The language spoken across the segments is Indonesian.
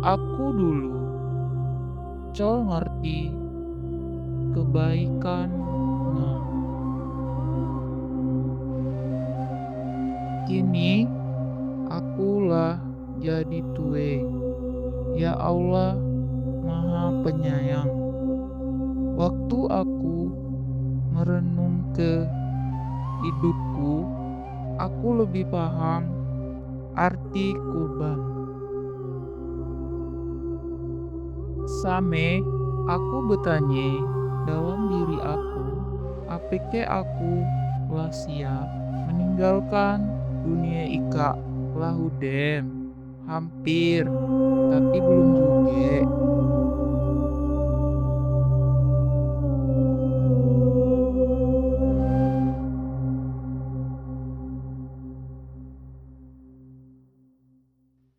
Aku dulu col ngerti kebaikan. Nah, kini akulah jadi tue. Ya Allah, Maha Penyayang. Waktu aku merenung ke hidupku, aku lebih paham arti kurban. Same, aku bertanya dalam diri aku, apakah aku telah siap meninggalkan dunia ika lahudem? Hampir, tapi belum juga.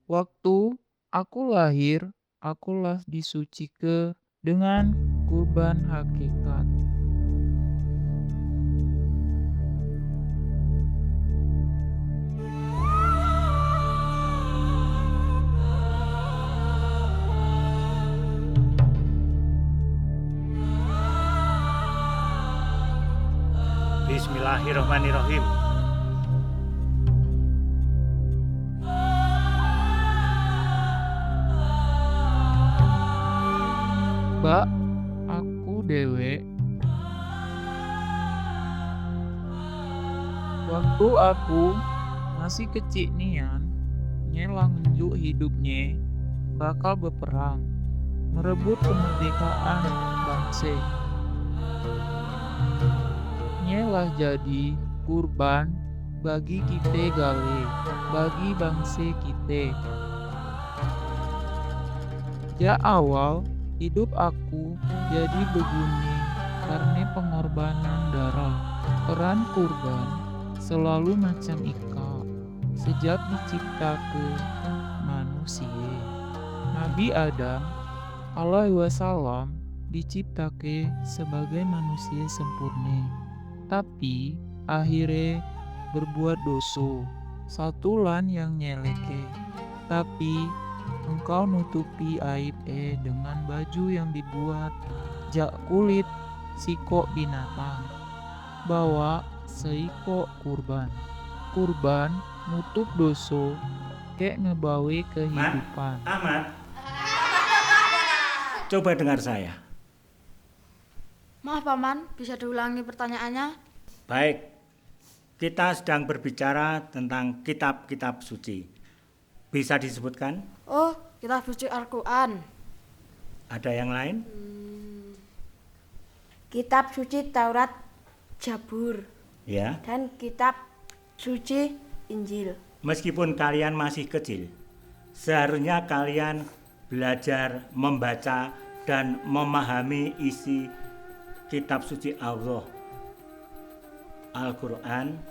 Waktu aku lahir, akulah disucikan dengan kurban hakikat. Bismillahirrahmanirrahim. Mbak, aku dewe. Waktu aku masih kecil nian, nyelang nunjuk hidupnya bakal berperang, merebut kemerdekaan bangsa. Nyelah jadi kurban bagi kita gale, bagi bangsa kita. Ya awal, hidup aku jadi begini karena pengorbanan darah. Peran kurban selalu macam ika sejak diciptakan manusia. Nabi Adam alaihi wasallam diciptakan sebagai manusia sempurna. Tapi akhirnya berbuat dosa. Satulan yang nyeleke. Tapi engkau nutupi aib dengan baju yang dibuat jak kulit sikok binatang. Bawa seiko kurban. Kurban nutup dosa kek ngebawa kehidupan. Ahmad, coba dengar saya. Maaf Paman, bisa diulangi pertanyaannya? Baik, kita sedang berbicara tentang kitab-kitab suci. Bisa disebutkan? Oh, kitab suci Al-Quran. Ada yang lain? Kitab suci Taurat, Zabur, Ya. dan kitab suci Injil. Meskipun kalian masih kecil, seharusnya kalian belajar membaca dan memahami isi kitab suci Allah, Al-Quran,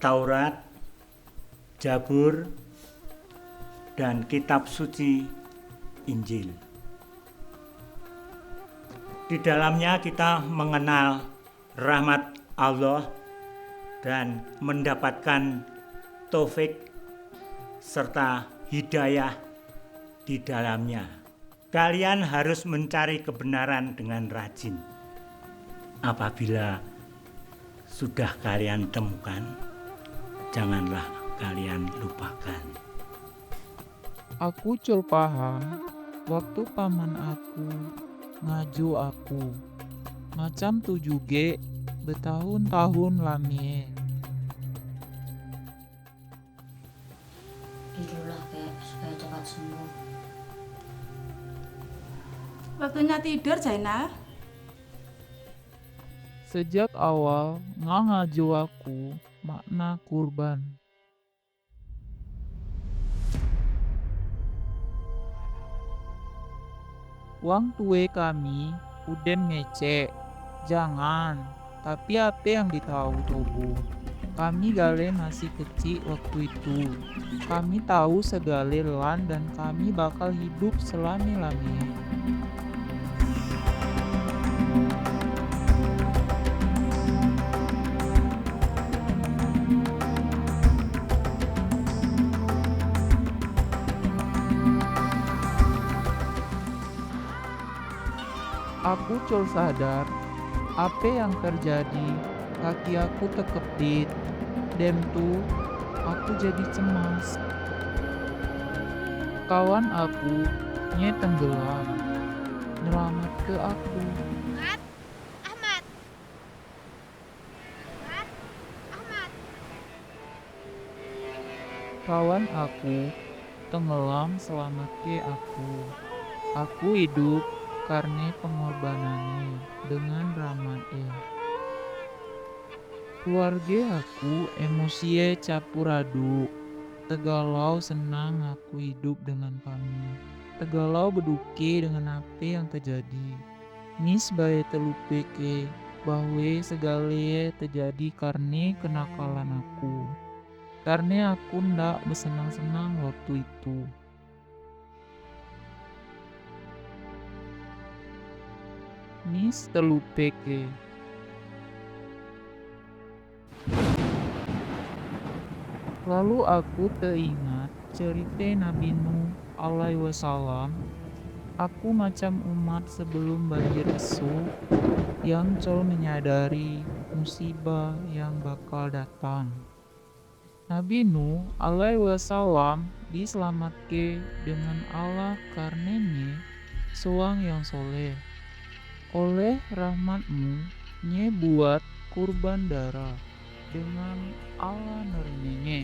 Taurat, Zabur, dan kitab suci Injil. Di dalamnya kita mengenal rahmat Allah dan mendapatkan taufik serta hidayah di dalamnya. Kalian harus mencari kebenaran dengan rajin. Apabila sudah kalian temukan, janganlah kalian lupakan. Aku cul paham waktu paman aku ngaju aku. Macam tu juga bertahun-tahun lamie. Tidurlah kek supaya cepat sembuh. Waktunya tidur, Zainal. Sejak awal ngaju aku makna kurban. Uang tue kami udah ngecek. Jangan, tapi apa yang ditahu tobu? Kami gale masih kecil waktu itu. Kami tahu segala lan dan kami bakal hidup selami-lamanya. Aku col sadar, apa yang terjadi, kaki aku tekepit. Dem tuh, aku jadi cemas. Kawan aku, nye tenggelam, nyelamat ke aku. Kawan aku, tenggelam selamat ke aku. Aku hidup karena pengorbanannya dengan Rahmat. Keluarga aku emosi campur aduk. Tegalau senang aku hidup dengan kami. Tegalau berduke dengan apa yang terjadi. Nis bae telupe ke bahwa segala terjadi karena kenakalan aku. Karena aku ndak bersenang-senang waktu itu. Nis telupe ke. Lalu aku teringat cerita Nabi Nuh alaihi wasallam. Aku macam umat sebelum banjir esok yang col menyadari musibah yang bakal datang. Nabi Nuh alaihi wasallam diselamatkan dengan Allah karenanya seorang yang soleh. Oleh rahmatmu, nye buat kurban darah dengan Allah nerimanya.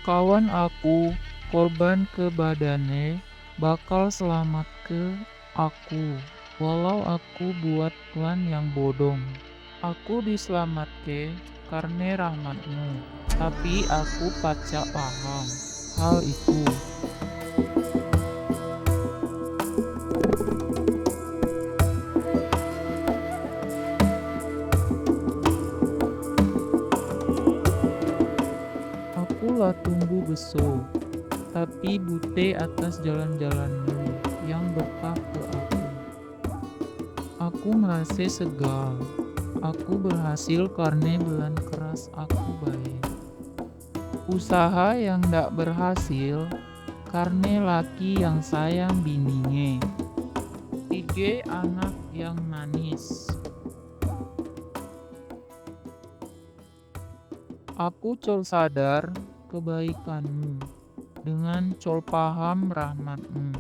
Kawan aku korban ke badannya bakal selamat ke aku. Walau aku buat plan yang bodong. Aku diselamatke karena rahmatmu. Tapi aku pacak paham hal itu. Akulah tumbuh besok, tapi bute atas jalan-jalanmu yang berkah ke aku. Aku merasa segal. Aku berhasil karena belan keras aku baik. Usaha yang ndak berhasil karena laki yang sayang bininya. 3 anak yang manis. Aku col sadar kebaikanmu dengan col paham rahmatmu.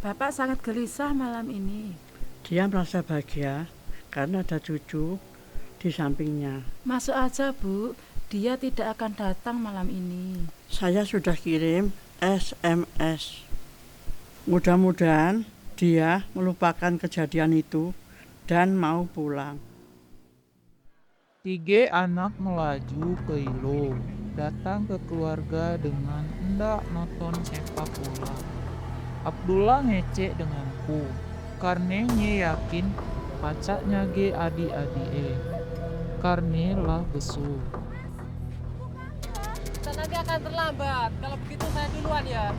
Bapak sangat gelisah malam ini. Dia merasa bahagia karena ada cucu di sampingnya. Masuk aja, Bu. Dia tidak akan datang malam ini. Saya sudah kirim SMS. Mudah-mudahan dia melupakan kejadian itu dan mau pulang. 3 anak melaju ke Ilo, datang ke keluarga dengan hendak nonton sepak bola. Abdullah ngecek denganku, karena nye yakin pacaknya ge adik-adik karena lah besu. Nanti akan terlambat. Kalau begitu saya duluan ya.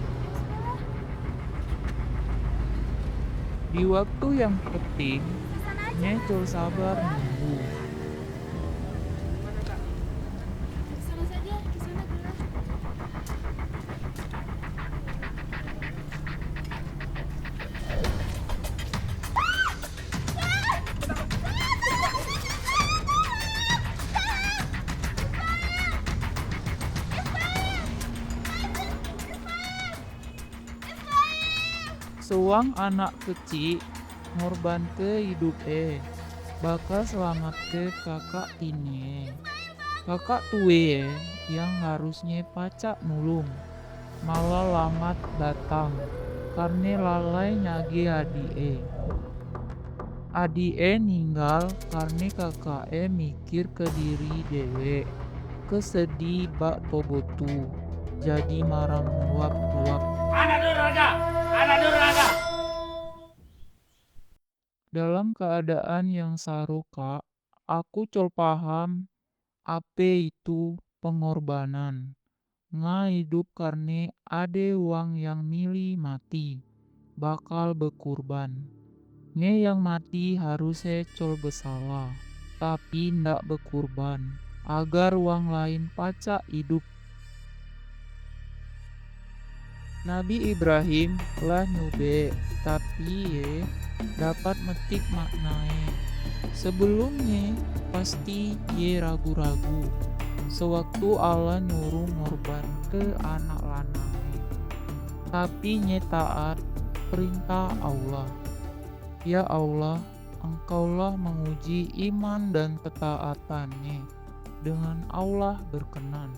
Di waktu yang penting, nye col sabar nunggu. Seorang anak kecil ngorban ke hidup bakal selamat ke kakak tini. Kakak tue yang harusnya pacak nulung malah lambat datang karena lalai nyagi adie ninggal karena kakak mikir ke diri dewe kesedih bak tobotu jadi marah meluap-luap. Dalam keadaan yang saruka, aku col paham apa itu pengorbanan. Nga hidup karena ade uang yang milih mati, bakal berkurban. Nge yang mati harusnya col bersalah, tapi ndak berkurban. agar wang lain pacak hidup. Nabi Ibrahim lah nyube, tapi dapat metik maknae. Sebelumnya pasti ragu-ragu. Sewaktu Allah nyuruh ngorban ke anak lanangnya. Tapi taat perintah Allah. Ya Allah, Engkaulah menguji iman dan ketaatannya. Dengan Allah berkenan.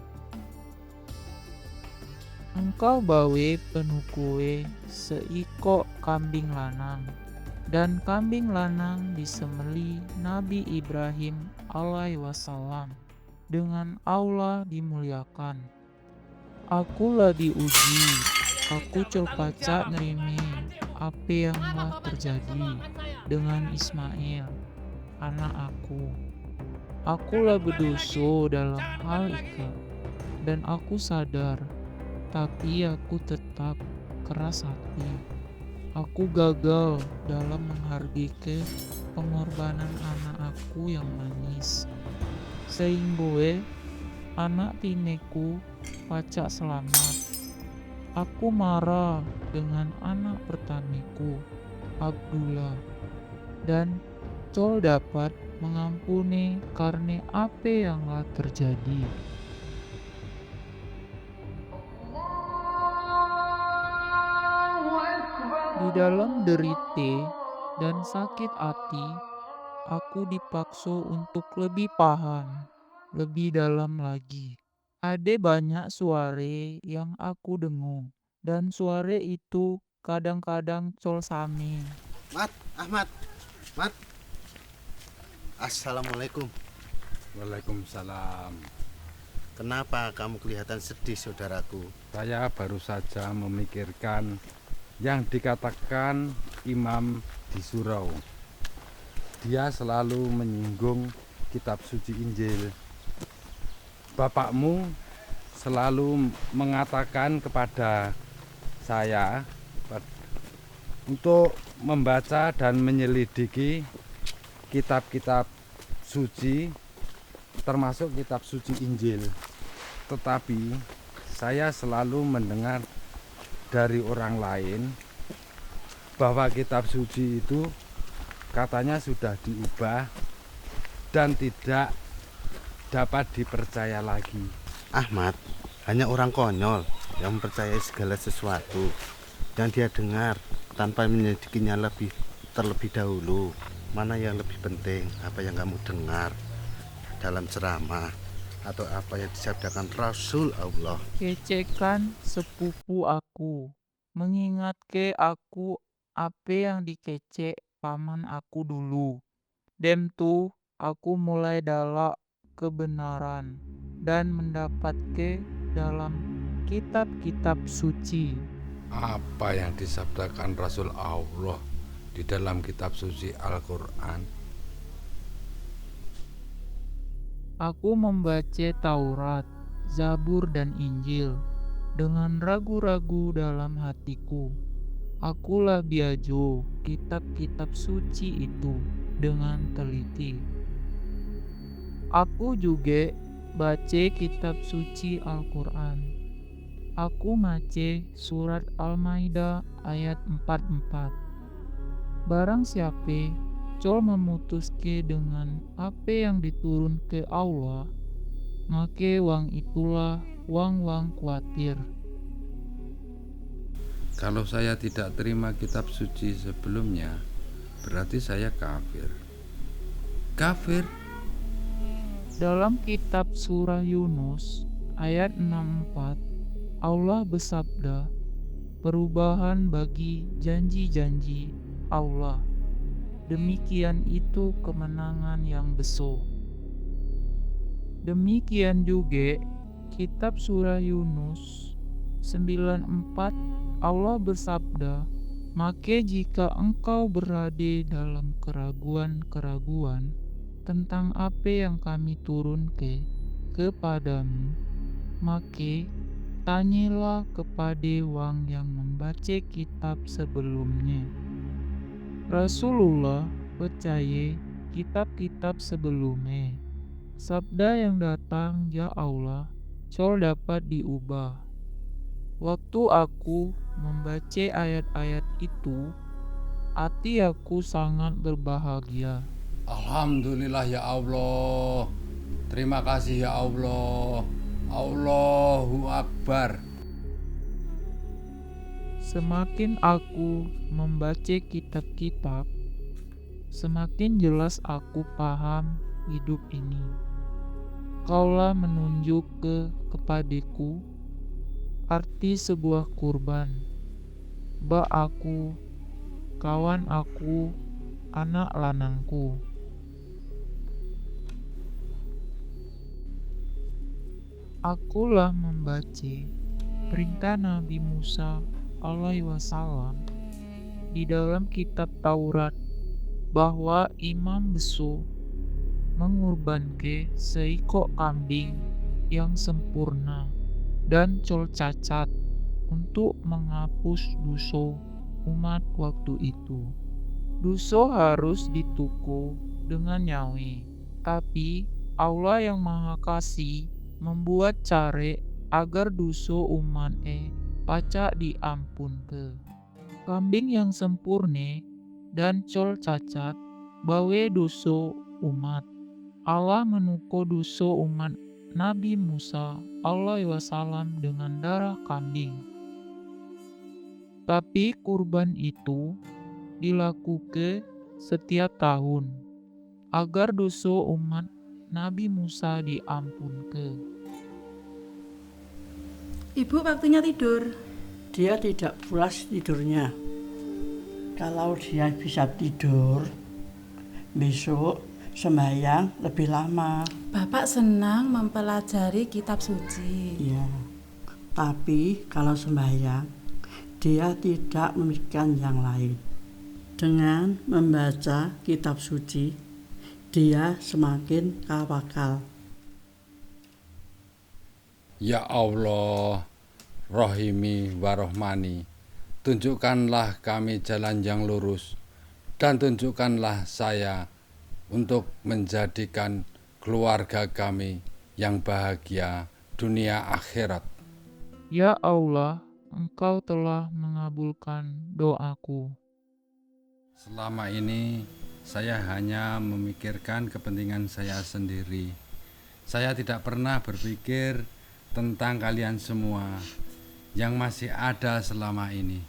Engkau bawe penukue seikok kambing lanang, dan kambing lanang disemeli Nabi Ibrahim alaihi wasallam. Dengan Allah dimuliakan. Aku lah diuji, aku coba nerimi apa yang telah terjadi dengan Ismail, anak aku. Aku lah berdosa dalam hal itu, dan aku sadar. Tapi aku tetap keras hati. Aku gagal dalam menghargai pengorbanan anak aku yang manis. Sehingga anak tineku pacak selamat. Aku marah dengan anak pertamiku, Abdullah. Dan Col dapat mengampuni karena apa yang telah terjadi. Di dalam derite dan sakit hati, aku dipaksa untuk lebih paham, lebih dalam lagi. Ada banyak suara yang aku dengung, dan suara itu kadang-kadang col same. Ahmad. Assalamualaikum. Waalaikumsalam. Kenapa kamu kelihatan sedih, saudaraku? Saya baru saja memikirkan yang dikatakan Imam di surau. Dia selalu menyinggung kitab suci Injil. Bapakmu selalu mengatakan kepada saya untuk membaca dan menyelidiki kitab-kitab suci, termasuk kitab suci Injil. Tetapi saya selalu mendengar dari orang lain bahwa kitab suci itu katanya sudah diubah dan tidak dapat dipercaya lagi. Ahmad, hanya orang konyol yang mempercayai segala sesuatu yang dia dengar tanpa menyelidikinya terlebih dahulu. Mana yang lebih penting, apa yang kamu dengar dalam ceramah atau apa yang disabdakan Rasul Allah. Kecekan sepupu aku, mengingat aku apa yang dikecek paman aku dulu. Dem tu aku mulai dalak kebenaran dan mendapat dalam kitab-kitab suci. Apa yang disabdakan Rasul Allah di dalam kitab suci Al-Quran? Aku membaca Taurat, Zabur dan Injil dengan ragu-ragu dalam hatiku. Akulah biajo kitab-kitab suci itu dengan teliti. Aku juga baca kitab suci Al-Quran. Aku maca surat Al-Maidah ayat 44. Barang siapa col memutuske dengan apa yang diturun ke Allah, maka wang itulah wang khawatir. Kalau saya tidak terima kitab suci sebelumnya, berarti saya kafir. Kafir? Dalam kitab surah Yunus ayat 64, Allah bersabda, perubahan bagi janji-janji Allah. Demikian itu kemenangan yang besar. Demikian juga kitab surah Yunus 94 Allah bersabda, maka jika engkau berada dalam keraguan-keraguan tentang apa yang kami turunkan kepadamu, maka tanyalah kepada wang yang membaca kitab sebelumnya. Rasulullah percaya kitab-kitab sebelumnya, Sabda yang datang, ya Allah, col dapat diubah. Waktu aku membaca ayat-ayat itu, hati aku sangat berbahagia. Alhamdulillah ya Allah. Terima kasih ya Allah. Allahu Akbar. Semakin aku membaca kitab-kitab, semakin jelas aku paham hidup ini. Kaulah menunjuk kepadaku arti sebuah kurban. Ba aku, kawan aku, anak lanangku. Akulah membaca perintah Nabi Musa alaihi wasallam di dalam kitab Taurat bahwa imam besok mengurbankan seekor kambing yang sempurna dan col cacat untuk menghapus dosa umat waktu itu. Dosa harus ditukul dengan nyawa, tapi Allah yang Maha Kasih membuat cara agar dosa umat pacak diampun ke. Kambing yang sempurna dan col cacat bawe dosa umat. Allah menuko dosa umat Nabi Musa alaihi wasallam dengan darah kambing. Tapi kurban itu dilakukan setiap tahun agar dosa umat Nabi Musa diampunkan. Ibu waktunya tidur. Dia tidak pulas tidurnya. Kalau dia bisa tidur, besok sembahyang lebih lama. Bapak senang mempelajari kitab suci. Ya, tapi kalau sembahyang, dia tidak memikirkan yang lain. Dengan membaca kitab suci, dia semakin tawakal. Ya Allah, Rohimi Warohmani, tunjukkanlah kami jalan yang lurus, dan tunjukkanlah saya untuk menjadikan keluarga kami yang bahagia dunia akhirat. Ya Allah, Engkau telah mengabulkan doaku. Selama ini saya hanya memikirkan kepentingan saya sendiri. Saya tidak pernah berpikir tentang kalian semua yang masih ada selama ini.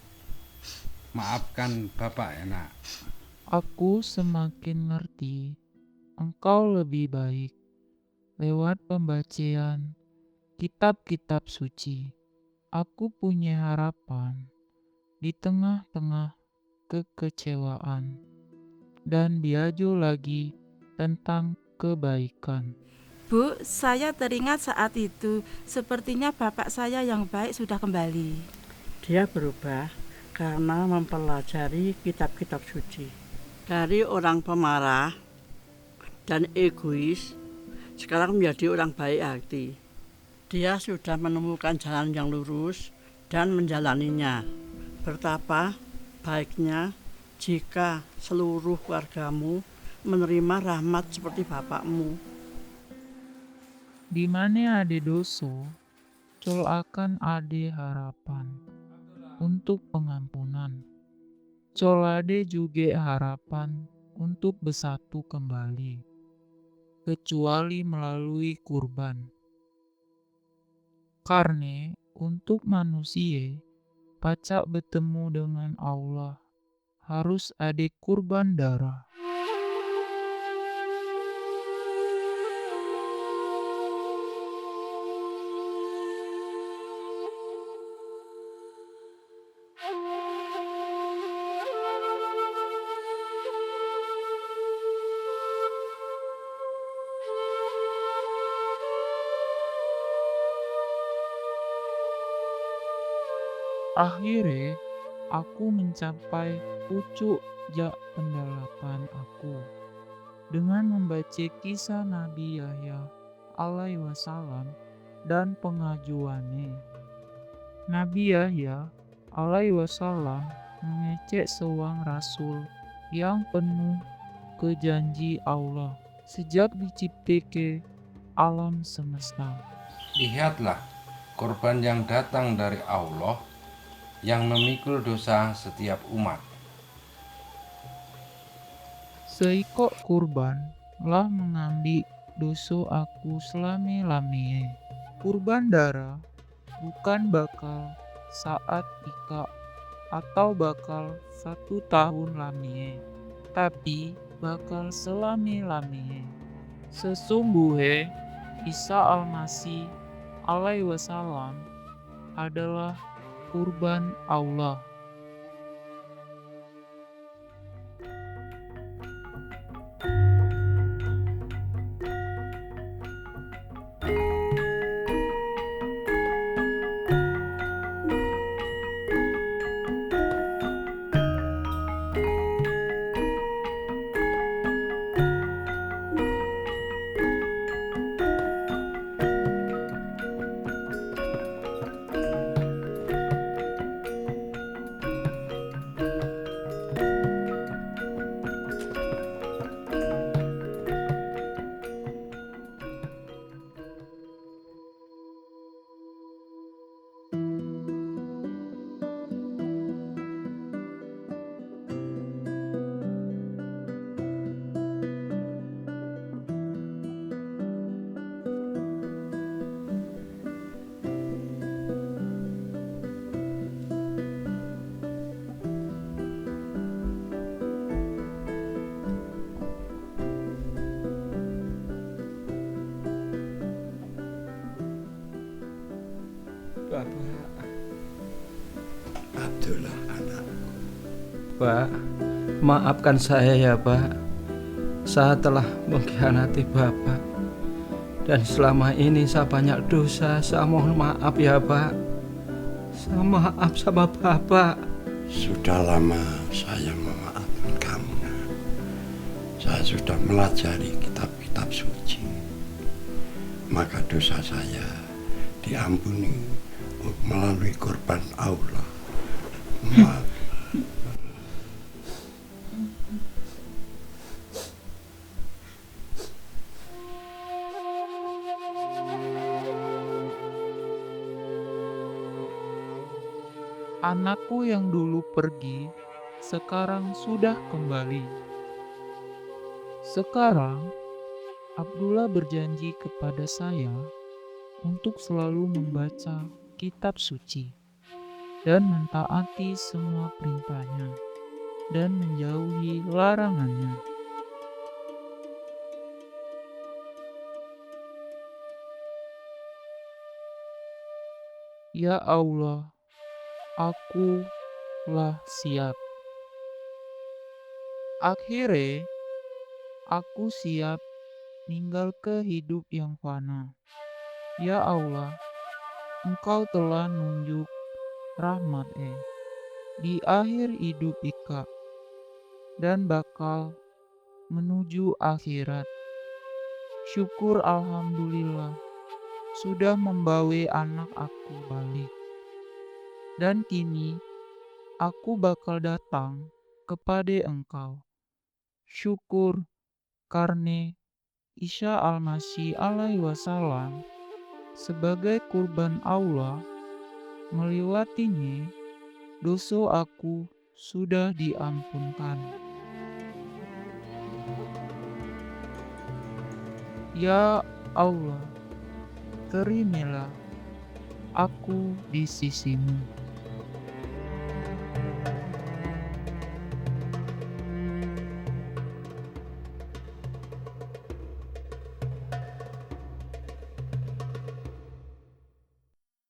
Maafkan Bapak ya nak. Aku semakin ngerti Engkau lebih baik lewat pembacaan kitab-kitab suci. Aku punya harapan di tengah-tengah kekecewaan dan diaju lagi tentang kebaikan. Bu, saya teringat saat itu sepertinya bapak saya yang baik sudah kembali. Dia berubah karena mempelajari kitab-kitab suci. Dari orang pemarah dan egois, sekarang menjadi orang baik hati. Dia sudah menemukan jalan yang lurus dan menjalaninya. Betapa baiknya jika seluruh keluargamu menerima rahmat seperti bapakmu. Di mana ada dosa, col akan ada harapan untuk pengampunan. Col ada juga harapan untuk bersatu kembali, kecuali melalui kurban. Karena untuk manusia pacak bertemu dengan Allah harus ada kurban darah. Akhirnya, aku mencapai pucuk jak pendalapan aku dengan membaca kisah Nabi Yahya alaihi wasallam dan pengajuannya. Nabi Yahya alaihi wasallam mengecek seorang rasul yang penuh kejanji Allah. Sejak diciptakan alam semesta. Lihatlah, korban yang datang dari Allah yang memikul dosa setiap umat. Seikok kurban lah mengambil dosa aku selame-lamie. Kurban darah bukan bakal saat ika atau bakal 1 tahun lamie, tapi bakal selame-lamie. Sesungguhnya Isa Almasih alaihi wasallam adalah kurban Allah. Bapak, Abdullah anak. Pak, maafkan saya ya Pak. Saya telah mengkhianati Bapak. Dan selama ini saya banyak dosa. Saya mohon maaf ya Pak. Saya maaf sama Bapak. Sudah lama saya memaafkan kamu, nak. Saya sudah melajari kitab-kitab suci. Maka dosa saya diampuni melalui korban Allah. Maaf. Anakku yang dulu pergi, sekarang sudah kembali. Sekarang, Abdullah berjanji kepada saya untuk selalu membaca kitab suci dan mentaati semua perintahnya dan menjauhi larangannya. Ya Allah, aku lah siap. Akhirnya, aku siap tinggal ke hidup yang fana. Ya Allah, Engkau telah nunjuk rahmat di akhir hidup Ika dan bakal menuju akhirat. Syukur Alhamdulillah sudah membawa anak aku balik. Dan kini aku bakal datang kepada Engkau. Syukur karena Isa Almasih alaihi wasallam sebagai kurban Allah, melewatinya dosa aku sudah diampunkan. Ya Allah, terimalah aku di sisimu.